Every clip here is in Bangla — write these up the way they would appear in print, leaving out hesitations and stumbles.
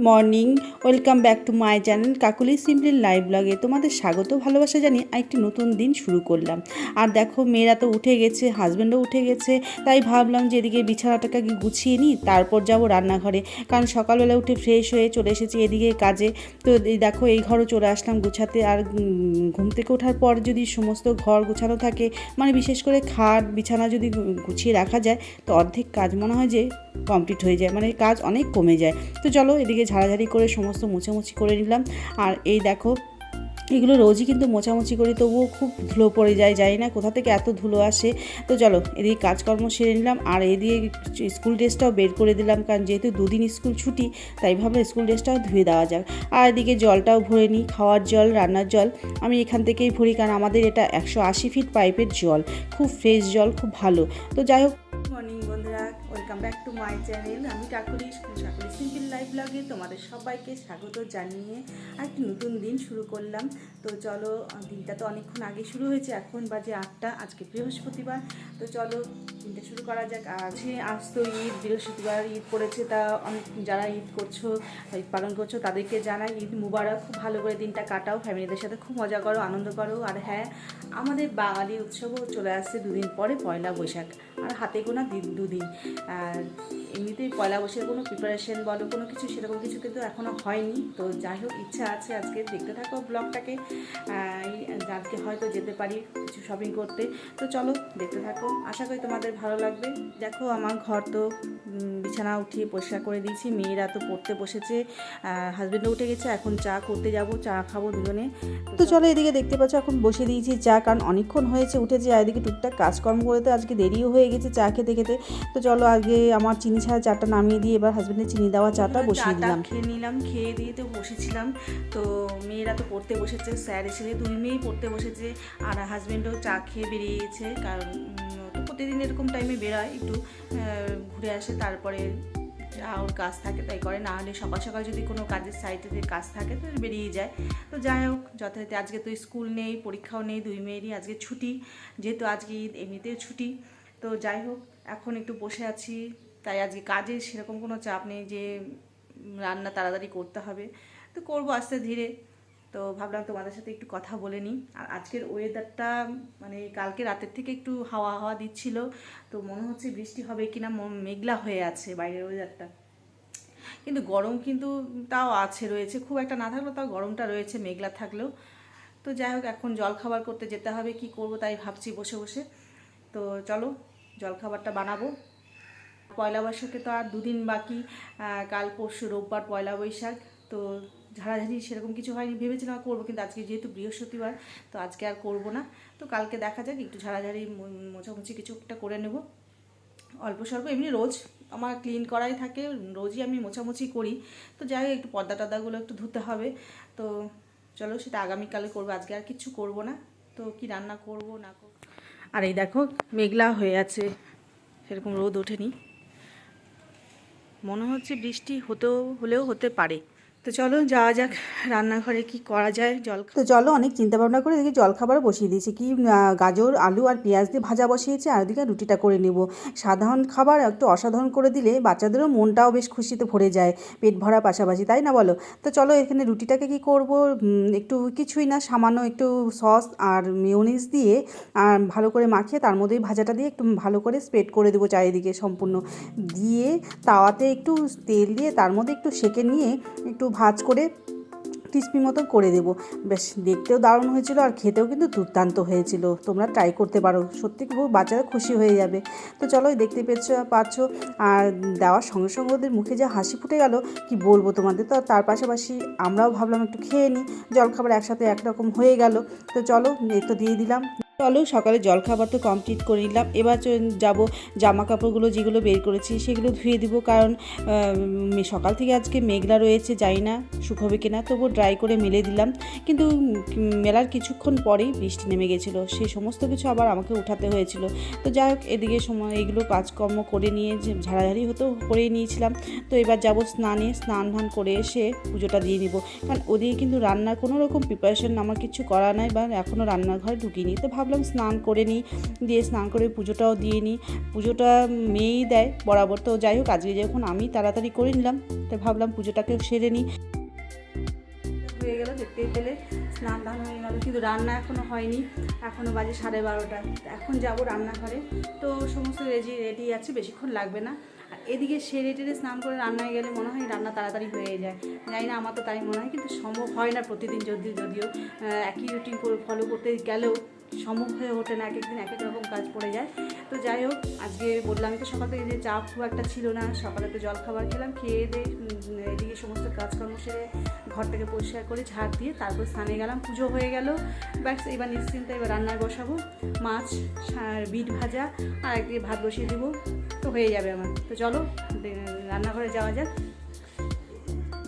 Morning, welcome back to my channel Kakuli simply live ব্লগে তোমাদের স্বাগত ভালোবাসা জানিয়ে একটি নতুন দিন শুরু করলাম। আর দেখো মেয়েরা তো উঠে গেছে, হাজব্যান্ডও উঠে গেছে, তাই ভাবলাম যে এদিকে বিছানাটাকে গুছিয়ে নিই, তারপর যাব রান্নাঘরে, কারণ সকালবেলা উঠে ফ্রেশ হয়ে চলে এসেছি এদিকে কাজে। তো দেখো এই ঘরও চলে আসলাম গুছাতে। আর ঘুম থেকে ওঠার পর যদি সমস্ত ঘর গুছানো থাকে, মানে বিশেষ করে খাট বিছানা যদি গুছিয়ে রাখা যায়, তো অর্ধেক কাজ মনে হয় যে কমপ্লিট হয়ে যায়, মানে কাজ অনেক কমে যায়। তো চলো এদিকে ঝাড়াঝাড়ি করে সমস্ত মোছামুছি করে নিলাম। আর এই দেখো এগুলো রোজই কিন্তু মোছামুছি করি, তবুও খুব ধুলো পড়ে যায়, জানি না কোথা থেকে এত ধুলো আসে। তো চলো এদিকে কাজকর্ম সেরে নিলাম। আর এদিকে স্কুল ড্রেসটাও বের করে দিলাম, কারণ যেহেতু দুদিন স্কুল ছুটি, তাই ভাবলাম স্কুল ড্রেসটাও ধুয়ে দেওয়া যাক। আর এদিকে জলটাও ভরে নিই, খাওয়ার জল, রান্নার জল আমি এখান থেকেই ভরি, কারণ আমাদের এটা 180 ফিট পাইপের জল, খুব ফ্রেশ জল, খুব ভালো। তো যাই হোক, মর্নিং বন্ধুরা, welcome back to my channel. আমি কাকুলি সিম্পল লাইফ ব্লগে তোমাদের সবাইকে স্বাগত জানিয়ে একটি নতুন দিন শুরু করলাম। তো চলো, দিনটা তো অনেকক্ষণ আগে শুরু হয়েছে, এখন বাজে 8টা, আজকে বৃহস্পতিবার। তো চলো দিনটা শুরু করা যাক। আজ তো ঈদ, বৃহস্পতিবার ঈদ পড়েছে, তা অনেক যারা ঈদ করছো, ঈদ পালন করছো, তাদেরকে জানাই ঈদ মুবারক। খুব ভালো করে দিনটা কাটাও, ফ্যামিলিদের সাথে খুব মজা করো, আনন্দ করো। আর হ্যাঁ, আমাদের বাঙালি উৎসবও চলে আসছে দুদিন পরে, পয়লা বৈশাখ, আর হাতে গোনা দুদিন। আর এমনিতেই পয়লা বৈশাখের কোনো প্রিপারেশন বলো, কোনো কিছু সেরকম কিছু কিন্তু এখনও হয়নি। তো যাই হোক, ইচ্ছা আছে আজকে, দেখতে থাকো ব্লগটাকে। আজকে হয়তো যেতে পারি কিছু শপিং করতে। তো চলো দেখতে থাকো, আশা করি তোমাদের ভালো লাগবে। দেখো আমার ঘর তো বিছানা উঠিয়ে পরিষ্কার করে দিয়েছি, মেয়েরা তো পড়তে বসেছে, হাজব্যান্ডও উঠে গেছে, এখন চা করতে যাব, চা খাবো দুজনে। তো চলো এদিকে দেখতে পাচ্ছ এখন বসে দিয়েছি চা, কারণ অনেকক্ষণ হয়েছে উঠেছে, আর এদিকে টুকটাক কাজকর্ম করে তো আজকে দেরিও হয়ে গেছে চা খেতে খেতে। তো চলো আগে আমার চিনি ছাড়া চাটা নামিয়ে দিয়ে এবার হাজব্যান্ডের চিনি দেওয়া চাটা বসিয়ে দিলাম। খেয়ে নিলাম, খেয়ে দিয়ে তো বসেছিলাম। তো মেয়েরা তো পড়তে বসেছে, স্যার এসে দুই মেয়েই পড়তে বসেছে, আর হাজব্যান্ডও চা খেয়ে বেরিয়েছে, কারণ তো প্রতিদিন এরকম টাইমে বেরোয়, একটু ঘুরে আসে, তারপরে ওর কাজ থাকে তাই করে, না হলে সকাল সকাল যদি কোনো কাজের সাইটে কাজ থাকে তো বেরিয়ে যায়। তো যাই হোক, যথারীতি আজকে তো স্কুল নেই, পরীক্ষাও নেই, দুই মেয়েরই আজকে ছুটি, যেহেতু আজকে ঈদ এমনিতেও ছুটি। তো যাই হোক, এখন একটু বসে আছি, তাই আজকে কাজের সেরকম কোনো চাপ নেই যে রান্না তাড়াতাড়ি করতে হবে, তো করবো আস্তে ধীরে। তো ভাবলাম তোমাদের সাথে একটু কথা বলে নিই। আর আজকের ওয়েদারটা, মানে কালকে রাতের থেকে একটু হাওয়া হাওয়া দিচ্ছিল, তো মনে হচ্ছে বৃষ্টি হবে কিনা, মেঘলা হয়ে আছে বাইরের ওয়েদারটা, কিন্তু গরম কিন্তু তাও আছে, রয়েছে, খুব একটা না থাকলেও তাও গরমটা রয়েছে মেঘলা থাকলেও। তো যাই হোক, এখন জলখাবার করতে যেতে হবে, কি করব তাই ভাবছি বসে বসে। তো চলো জলখাবারটা বানাবো। পয়লা বৈশাখে তো আর দুদিন বাকি, কাল পরশু রোববার পয়লা বৈশাখ। তো ঝাড়াঝাড়ি সেরকম কিছু হয়নি, ভেবেছিলাম করবো, কিন্তু আজকে যেহেতু বৃহস্পতিবার, তো আজকে আর করব না। তো কালকে দেখা যাক, একটু ঝাড়াঝাড়ি মোছামুছি কিছু একটা করে নেব, অল্প স্বল্প। এমনি রোজ আমার ক্লিন করাই থাকে, রোজই আমি মোছামুছি করি। তো যাই হোক, একটু পর্দা টর্দাগুলো একটু ধুতে হবে। তো চলো সেটা আগামীকালে করবো, আজকে আর কিচ্ছু করব না। তো কি রান্না করব না করব। আর এই দেখো মেঘলা হয়ে আছে, সেরকম রোদ ওঠেনি, মনে হচ্ছে বৃষ্টি হলেও হতে পারে। তো চলো যাওয়া যাক রান্নাঘরে, কি করা যায়। তো চলো অনেক চিন্তা ভাবনা করে এদিকে জলখাবারও বসিয়ে দিয়েছি, কি গাজর আলু আর পেঁয়াজ দিয়ে ভাজা বসিয়েছি, আর ওদিকে রুটিটা করে নেব। সাধারণ খাবার একটু অসাধারণ করে দিলে বাচ্চাদেরও মনটাও বেশ খুশিতে ভরে যায়, পেট ভরা পাশাপাশি, তাই না বলো? তো চলো এখানে রুটিটাকে কি করব, একটু কিছুই না, সামান্য একটু সস আর মেয়োনিজ দিয়ে ভালো করে মাখিয়ে তার মধ্যেই ভাজাটা দিয়ে একটু ভালো করে স্প্রেড করে দেবো চারিদিকে সম্পূর্ণ, দিয়ে তাওয়াতে একটু তেল দিয়ে তার মধ্যে একটু সেঁকে নিয়ে একটু ভাজ করে ক্রিস্পি মতো করে দেবো। বেশ দেখতেও দারুণ হয়েছিল, আর খেতেও কিন্তু দুর্দান্ত হয়েছিল। তোমরা ট্রাই করতে পারো, সত্যি খুব বাচ্চারা খুশি হয়ে যাবে। তো চলো দেখতে পাচ্ছ, আর দেওয়ার সঙ্গে সঙ্গে ওদের মুখে যে হাসি ফুটে গেল, কি বলবো তোমাদের। তো তার পাশাপাশি আমরাও ভাবলাম একটু খেয়ে নিই, জলখাবার একসাথে একরকম হয়ে গেল। তো চলো এই তো দিয়ে দিলাম। চলো সকালে জলখাবার তো কমপ্লিট করে নিলাম, এবার যাব জামা কাপড়গুলো যেগুলো বের করেছি সেগুলো ধুয়ে দিব, কারণ সকাল থেকে আজকে মেঘলা রয়েছে, জানি না শুকোবে কিনা, তবু ড্রাই করে মেলে দিলাম। কিন্তু মেলার কিছুক্ষণ পরেই বৃষ্টি নেমে গেছিলো, সেই সমস্ত কিছু আবার আমাকে উঠাতে হয়েছিল। তো যাই হোক, এদিকে সময় এইগুলো কাজকর্ম করে নিয়ে ঝাড়াঝাড়ি করেই নিয়েছিলাম। তো এবার যাব স্নান ধান করে এসে পুজোটা দিয়ে নিব, কারণ ওদিকে কিন্তু রান্নার কোনো রকম প্রিপারেশন আমার কিছু করা নাই, বা এখনও রান্নাঘরে ঢুকিনি। তো ভাবলাম ভাবলাম স্নান করে নিই, দিয়ে স্নান করে পুজোটাও দিয়ে নিই। পুজোটা মেয়েই দেয় বরাবর, তো যাই হোক আজকে যখন আমি তাড়াতাড়ি করে নিলাম তাই ভাবলাম পুজোটাকেও সেরে নিই। হয়ে গেল, দেখতেই পেলে স্নান ধান হয়ে গেল, কিন্তু রান্না এখনও হয়নি, এখনও বাজে 12:30। এখন যাব রান্নাঘরে, তো সমস্ত রেডি আছে, বেশিক্ষণ লাগবে না। আর এদিকে সেরে টেরে স্নান করে রান্নায় গেলে মনে হয় রান্না তাড়াতাড়ি হয়ে যায়, জানি না, আমার তো তাই মনে হয়, কিন্তু সম্ভব হয় না প্রতিদিন, যদিও একই রুটিন করে ফলো করতে গেলেও সম্ভব হয়ে ওঠে না, এক একদিন এক এক রকম কাজ পড়ে যায়। তো যাই হোক, আজকে বললাম তো সকাল থেকে যে চাপ খুব একটা ছিল না, সকালে তো জলখাবার খেলাম, খেয়ে দিয়ে এদিকে সমস্ত কাজকর্ম সেরে ঘরটাকে পরিষ্কার করে ঝাড় দিয়ে তারপর স্নানে গেলাম, পুজো হয়ে গেল, ব্যাস এবার নিশ্চিন্তে এবার রান্নায় বসাবো, মাছ বিট ভাজা আর একদিকে ভাত বসিয়ে দেবো, তো হয়ে যাবে আমার। তো চলো রান্নাঘরে যাওয়া যাক,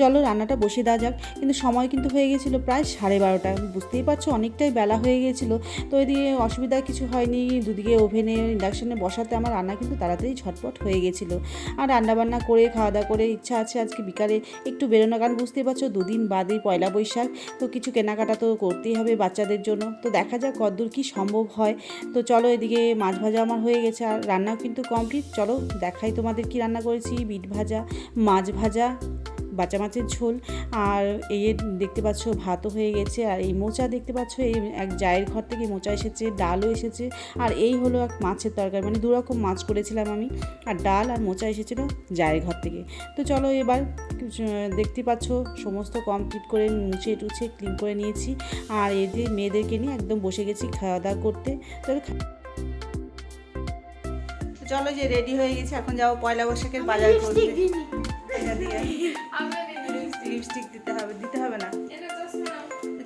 চলো রান্নাটা বসিয়ে দেওয়া যাক। কিন্তু সময় কিন্তু হয়ে গেছিলো প্রায় 12:30, বুঝতেই পারছো অনেকটাই বেলা হয়ে গেছিলো। তো এদিকে অসুবিধা কিছু হয়নি, দুদিকে ওভেনে ইন্ডাকশানে বসাতে আমার রান্না কিন্তু তাড়াতাড়ি ঝটপট হয়ে গেছিলো। আর রান্নাবান্না করে খাওয়া দাওয়া করে ইচ্ছা আছে আজকে বিকালে একটু বেরোনো, কারণ বুঝতেই পারছো 2 দিন বাদেই পয়লা বৈশাখ, তো কিছু কেনাকাটা তো করতেই হবে বাচ্চাদের জন্য। তো দেখা যাক কতদূর কী সম্ভব হয়। তো চলো, এদিকে মাছ ভাজা আমার হয়ে গেছে আর রান্নাও কিন্তু কমপ্লিট। চলো দেখাই তোমাদের কি রান্না করেছি। বিট ভাজা, মাছ ভাজা, বাচ্চা মাছের ঝোল, আর এই দেখতে পাচ্ছ ভাতও হয়ে গেছে। আর এই মোচা দেখতে পাচ্ছ, এই এক জায়ের ঘর থেকে মোচা এসেছে, ডালও এসেছে, আর এই হলো এক মাছের তরকারি, মানে 2 রকম মাছ করেছিলাম আমি, আর ডাল আর মোচা এসেছিল জায়ের ঘর থেকে। তো চলো এবার দেখতে পাচ্ছ সমস্ত কমপ্লিট করে মুছে টুছে ক্লিন করে নিয়েছি, আর এদের মেয়েদেরকে নিয়ে একদম বসে গেছি খাওয়া দাওয়া করতে। তো চলো যে রেডি হয়ে গেছি, এখন যাবো পয়লা বৈশাখের বাজার করতে। লিপস্টিক দিতে হবে না,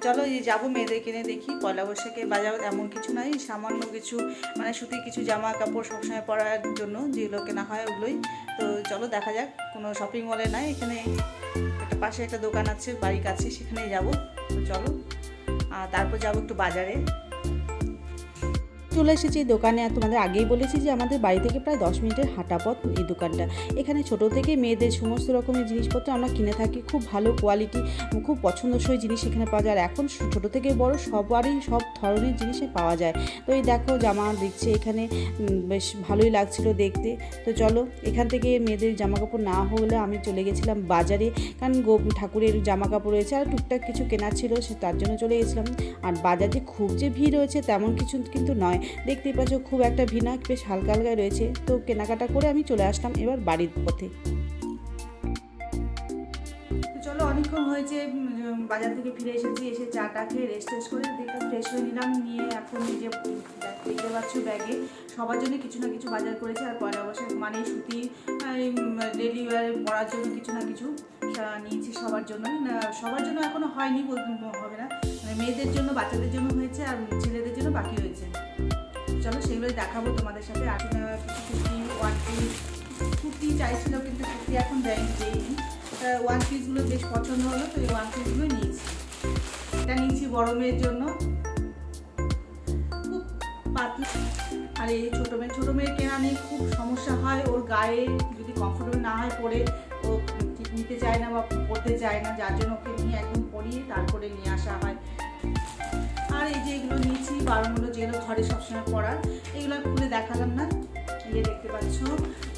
চলো এই যাবো মেয়েদেরকে নিয়ে, দেখি পয়লা বৈশাখে বাজার এমন কিছু নাই, সামান্য কিছু মানে সুতির কিছু জামা কাপড় সবসময় পরার জন্য যেগুলো কেনা হয় ওগুলোই। তো চলো দেখা যাক, কোনো শপিং মলে নাই, এখানে একটা পাশে একটা দোকান আছে বাড়ির কাছে, সেখানেই যাবো। তো চলো, আর তারপর যাবো একটু বাজারে। চলে এসেছি এই দোকানে, আর তোমাদের আগেই বলেছি যে আমাদের বাড়ি থেকে প্রায় 10 মিনিটের হাঁটা পথ এই দোকানটা। এখানে ছোট থেকে মেয়েদের সমস্ত রকমের জিনিসপত্র আমরা কিনে থাকি, খুব ভালো কোয়ালিটি, খুব পছন্দসই জিনিস এখানে পাওয়া যায়। আর এখন ছোট থেকে বড় সবারই সব ধরনের জিনিসই পাওয়া যায়। তো এই দেখো জামা দিচ্ছে এখানে, বেশ ভালোই লাগছিল দেখতে। তো চলো, এখান থেকে মেয়েদের জামা কাপড় না হলে আমি চলে গেছিলাম বাজারে, কারণ ঠাকুরের জামা কাপড় রয়েছে আর টুকটাক কিছু কেনার ছিল, সে তার জন্য চলে গেছিলাম। আর বাজারে খুব যে ভিড় রয়েছে তেমন কিছু কিন্তু নয়, দেখতেই পাচ্ছ খুব একটা ভিড় না, বেশ হালকা হালকায় রয়েছে। তো কেনাকাটা করে আমি চলে আসলাম এবার বাড়ির পথে। চলো অনেকক্ষণ হয়েছে বাজার থেকে ফিরে এসেছি, এসে চাটা খেয়ে রেস্ট করে দেখে ফ্রেশ হয়ে নিলাম, নিয়ে এখন নিজে দেখতে পাচ্ছ ব্যাগে সবার জন্য কিছু না কিছু বাজার করেছে। আর পয়লা বৈশাখ মানে সুতি ডেলি ওয়ার পরার জন্য কিছু না কিছু নিয়েছি সবার জন্য। সবার জন্য এখনো হয়নি, বলতে হবে না, মেয়েদের জন্য বাচ্চাদের জন্য হয়েছে আর ছেলেদের জন্য বাকি রয়েছে। চলো সেগুলোই দেখাবো তোমাদের সাথে। আর কিছু কুর্তি চাইছিল, কিন্তু কুর্তি এখন দেয়নি। ওয়ান পিসগুলো বেশ পছন্দ হলো, তো এই ওয়ান পিসগুলো নিয়েছি। এটা নিয়েছি বড় মেয়ের জন্য, খুব পাতলা। আর এই ছোটো মেয়ের কেনা নিয়ে খুব সমস্যা হয়, ওর গায়ে যদি কমফোর্টেবল না হয় পরে ও ঠিক নিতে চায় না বা পরতে চায় না, যার জন্য ওকে নিয়ে একদম পরিয়ে তারপরে নিয়ে আসা হয়। আর এই যে এগুলো নিয়েছি বারণগুলো, যেগুলো ঘরে সবসময় পরার, এগুলো খুলে দেখালাম না। এই দেখতে পাচ্ছ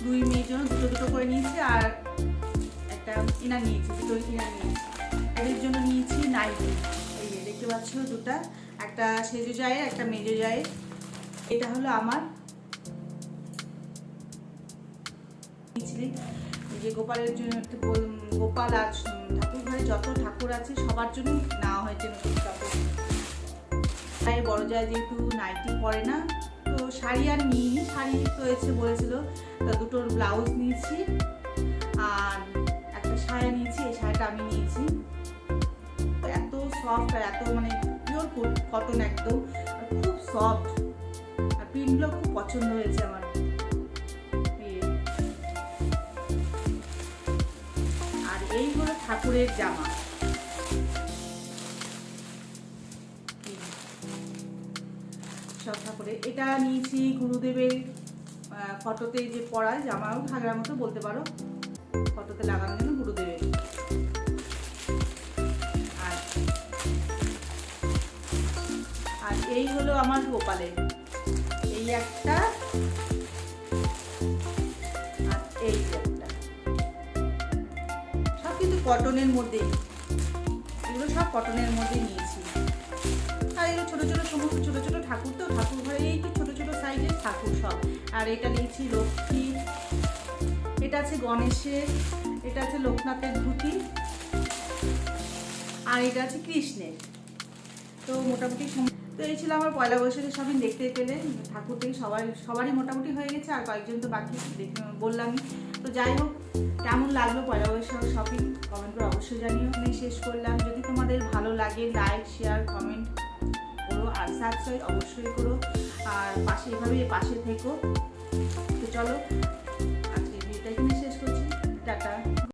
2 মেয়ের জন্য দুটো করে নিয়েছি, আর একটা ইনার নিয়েছি, দুটো ইনার নিয়েছি। এদের জন্য নিয়েছি নাইটি, এই যে দেখতে পাচ্ছ দুটা, একটা সেজো জায়ের একটা মেজো জায়ের। এটা হলো আমার যে গোপালের জন্য, গোপাল আর ঠাকুর ঘরে যত ঠাকুর আছে সবার জন্য নেওয়া হয়েছে নতুন কাপড়। বড় যায় যেহেতু নাইটি পরে না, তো শাড়ি আর নিইনি, শাড়ি তো এসে বলেছিল, তো দুটোর ব্লাউজ নিয়েছি আর একটা শাড়ি নিয়েছি। এই শাড়িটা আমি নিয়েছি, এত সফট আর এত মানে পিওর কটন, একদম খুব সফট, আর প্রিন্টগুলো খুব পছন্দ হয়েছে আমার। আর এই হলো ঠাকুরের জামা, সব ঠাকুরের। এটা নিয়েছি গুরুদেবের ফটোতে যে পরায় জামাও, ঘাগরার মতো বলতে পারো, ফটোতে লাগানোর জন্য গুরুদেবের। আর এই হলো আমার গোপালের, এই একটা আর এই একটা, সব কিন্তু কটনের মধ্যেই, এগুলো সব কটনের মধ্যে নিয়েছি। আর এগুলো ছোটো ছোটো সমস্ত ছোটো ছোটো ঠাকুর, তো ঠাকুর ঘরে এই তো ছোটো ছোটো সাইজের ঠাকুর সব। আর এটা নিয়েছি লক্ষ্মী, এটা আছে গণেশের, এটা আছে লোকনাথের ধুতি, আর এটা আছে কৃষ্ণের। তো মোটামুটি তো এই ছিল আমার পয়লা বৈশাখের শপিং। দেখতে পেলে ঠাকুর থেকে সবারই মোটামুটি হয়ে গেছে, আর কয়েকজন তো বাকি বললামই। তো যাই হোক, কেমন লাগলো পয়লা বৈশাখ শপিং কমেন্ট করে অবশ্যই জানিও। আমি শেষ করলাম। যদি তোমাদের ভালো লাগে লাইক শেয়ার কমেন্ট করো, আর সাবস্ক্রাইব অবশ্যই করো, আর এভাবে পাশে থেকো। তো চলো আজকে ভিডিওটা এখানে শেষ করছি। টাটা।